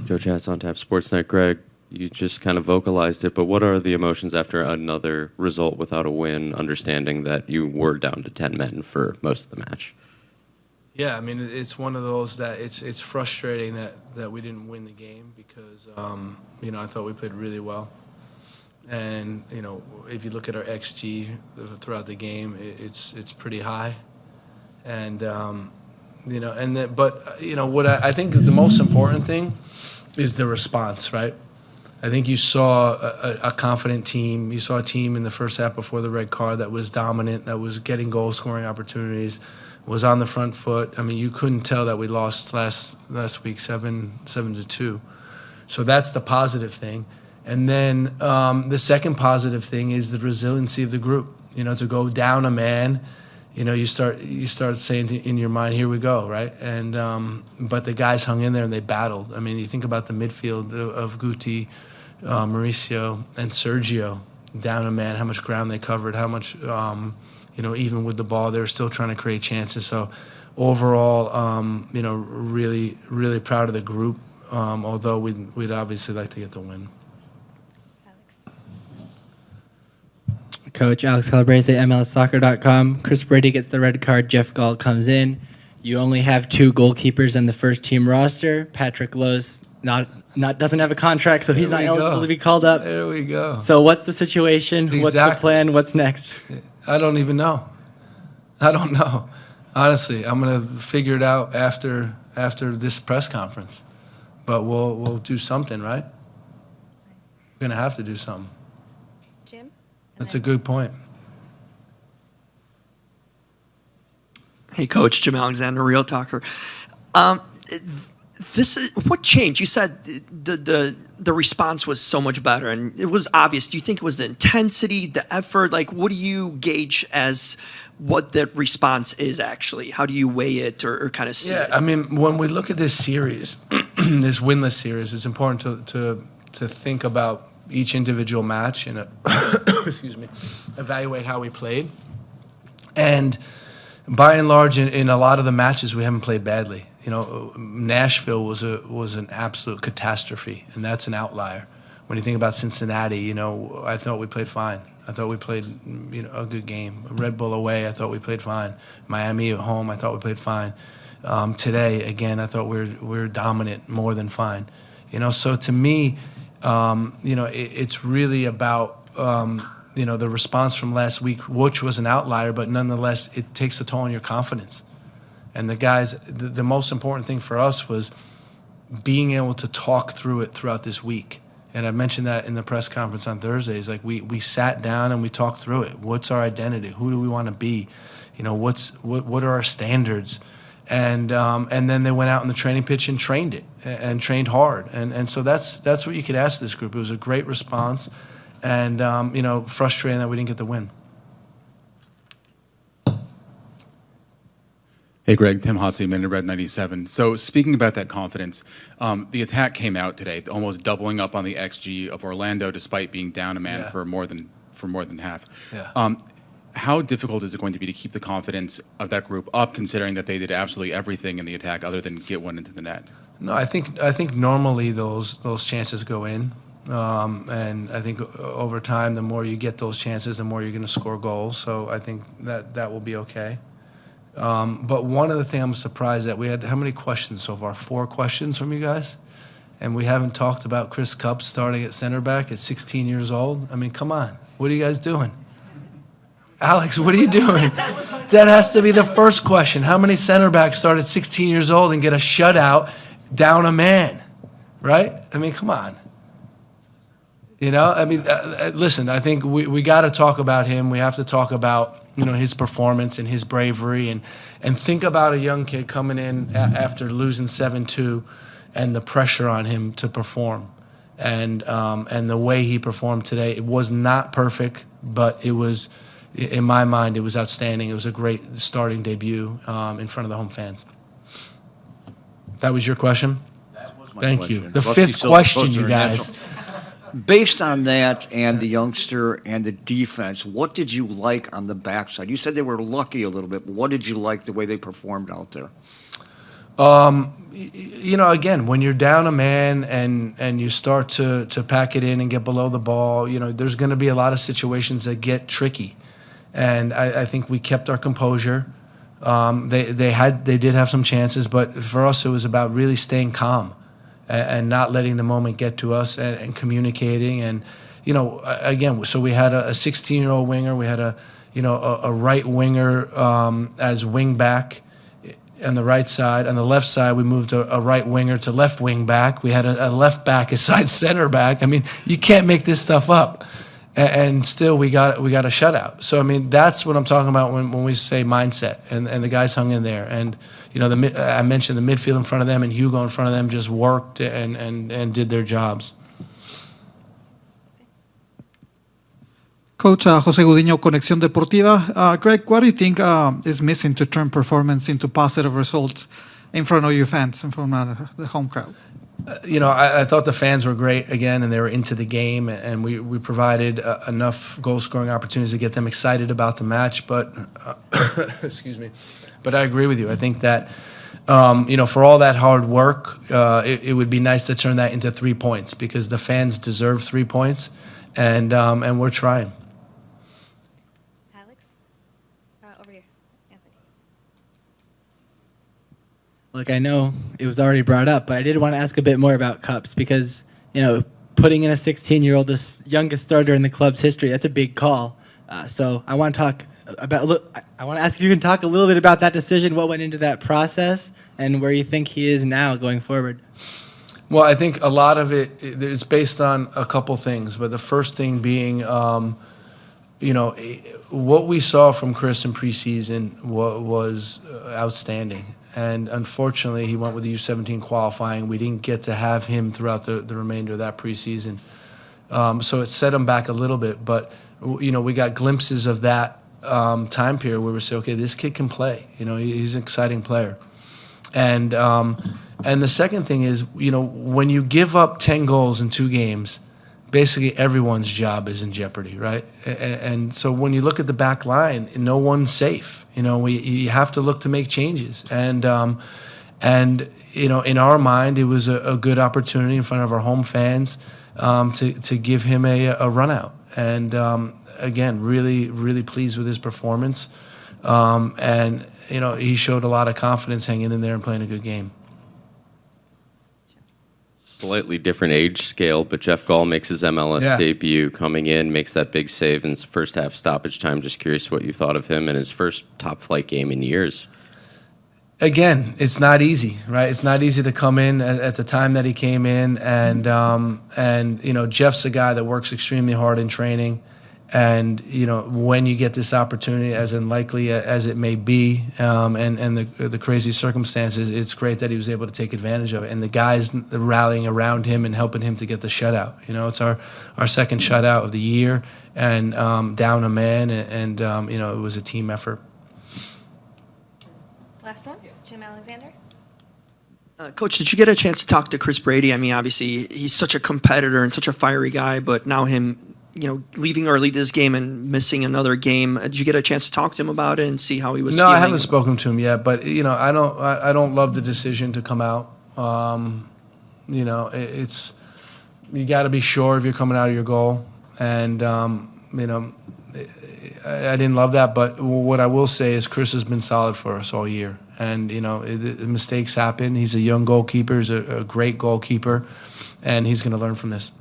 Joe Chats on Tap Sportsnet. Greg, you just kind of vocalized it, but what are the emotions after another result without a win, understanding that you were down to 10 men for most of the match? Yeah, I mean, it's one of those that it's frustrating that we didn't win the game because, I thought we played really well. And, if you look at our XG throughout the game, it's pretty high. And, what I think the most important thing is the response, right? I think you saw a confident team. You saw a team in the first half before the red card that was dominant, that was getting goal-scoring opportunities, was on the front foot. I mean, you couldn't tell that we lost last week 7-2. So that's the positive thing. And then the second positive thing is the resiliency of the group. To go down a man, you start saying in your mind, here we go, right? And but the guys hung in there and they battled. I mean, you think about the midfield of Guti, Mauricio, and Sergio down a man, how much ground they covered, how much, even with the ball, they were still trying to create chances. So overall, really, really proud of the group, although we'd obviously like to get the win. Coach Alex Calabrese, MLSsoccer.com. Chris Brady gets the red card. Jeff Gall comes in. You only have 2 goalkeepers on the first team roster. Patrick Lowe's doesn't have a contract, so he's not eligible to be called up. There we go. So what's the situation? Exactly. What's the plan? What's next? I don't even know. I don't know. Honestly, I'm going to figure it out after this press conference. But we'll do something, right? We're going to have to do something. Jim? That's a good point. Hey, Coach, Jim Alexander, Real Talker. What changed? You said the response was so much better, and it was obvious. Do you think it was the intensity, the effort? Like, what do you gauge as what the response is actually? How do you weigh it or kind of see it? I mean, when we look at this series, this winless series, it's important to think about each individual match and evaluate how we played. And by and large, in a lot of the matches, we haven't played badly. Nashville was an absolute catastrophe, and that's an outlier. When you think about Cincinnati, I thought we played fine. I thought we played, a good game. Red Bull away, I thought we played fine. Miami at home, I thought we played fine. Today, again, I thought we were dominant, more than fine. So to me, it's really about the response from last week, which was an outlier, but nonetheless, it takes a toll on your confidence. And the guys, the most important thing for us was being able to talk through it throughout this week. And I mentioned that in the press conference on Thursdays. Like we sat down and we talked through it. What's our identity? Who do we want to be? What are our standards? And then they went out on the training pitch and trained it and trained hard. And so that's what you could ask this group. It was a great response, and frustrating that we didn't get the win. Hey, Greg, Tim Hotsey, Minute Red 97. So speaking about that confidence, the attack came out today, almost doubling up on the XG of Orlando, despite being down a man for more than half. Yeah. How difficult is it going to be to keep the confidence of that group up, considering that they did absolutely everything in the attack other than get one into the net? No, I think normally those chances go in, and I think over time, the more you get those chances, the more you're going to score goals. So I think that will be okay. But one of the things I'm surprised that we had, how many questions so far? 4 questions from you guys? And we haven't talked about Chris Cupp starting at center back at 16 years old. I mean, come on. What are you guys doing? Alex, what are you doing? That has to be the first question. How many center backs start at 16 years old and get a shutout down a man? Right? I mean, come on. Listen, I think we got to talk about him. We have to talk about his performance and his bravery, and think about a young kid coming in after losing 7-2 and the pressure on him to perform. And the way he performed today, it was not perfect, but it was, in my mind, it was outstanding. It was a great starting debut in front of the home fans. That was your question? That was my Thank question. you. The fifth question, you guys. Based on that and the youngster and the defense, what did you like on the backside? You said they were lucky a little bit, but what did you like the way they performed out there? Again, when you're down a man and you start to pack it in and get below the ball, there's going to be a lot of situations that get tricky. And I think we kept our composure. They did have some chances, but for us it was about really staying calm and not letting the moment get to us and communicating. And again, so we had a 16-year-old winger, we had a right winger as wing back on the right side. On the left side, we moved a right winger to left wing back. We had a left back as side center back. I mean, you can't make this stuff up. And still, we got a shutout. So I mean, that's what I'm talking about when we say mindset. And the guys hung in there. And I mentioned the midfield in front of them and Hugo in front of them just worked and did their jobs. Coach Jose Gudiño, Conexión Deportiva. Greg, what do you think is missing to turn performance into positive results in front of your fans, in front of the home crowd? I thought the fans were great again, and they were into the game, and we provided enough goal-scoring opportunities to get them excited about the match. But excuse me, but I agree with you. I think that for all that hard work, it would be nice to turn that into 3 points because the fans deserve 3 points, and we're trying. Over here, Anthony. Look, I know it was already brought up, but I did want to ask a bit more about cups because, putting in a 16-year-old, the youngest starter in the club's history, that's a big call. So I want to talk I want to ask if you can talk a little bit about that decision, what went into that process, and where you think he is now going forward. Well, I think a lot of it is based on a couple things, but the first thing being, what we saw from Chris in preseason was outstanding. And unfortunately, he went with the U17 qualifying. We didn't get to have him throughout the remainder of that preseason. So it set him back a little bit. But, we got glimpses of that time period where we say, okay, this kid can play. He's an exciting player. And the second thing is, when you give up 10 goals in 2 games, basically everyone's job is in jeopardy, right? And so when you look at the back line, no one's safe. You have to look to make changes. And in our mind, it was a good opportunity in front of our home fans to give him a run out. And again, really, really pleased with his performance. And he showed a lot of confidence hanging in there and playing a good game. Slightly different age scale, but Jeff Gall makes his MLS debut coming in, makes that big save in his first half stoppage time. Just curious what you thought of him in his first top flight game in years. Again, it's not easy, right? It's not easy to come in at the time that he came in, and Jeff's a guy that works extremely hard in training. And when you get this opportunity, as unlikely as it may be, and the crazy circumstances, it's great that he was able to take advantage of it. And the guys rallying around him and helping him to get the shutout. It's our second shutout of the year, and down a man, and it was a team effort. Last one, Jim Alexander. Coach, did you get a chance to talk to Chris Brady? I mean, obviously he's such a competitor and such a fiery guy, but now him, leaving early this game and missing another game. Did you get a chance to talk to him about it and see how he was feeling? No, I haven't spoken to him yet, but I don't love the decision to come out. It's you got to be sure if you're coming out of your goal, and I didn't love that, but what I will say is Chris has been solid for us all year, and mistakes happen. He's a young goalkeeper, he's a great goalkeeper, and he's going to learn from this.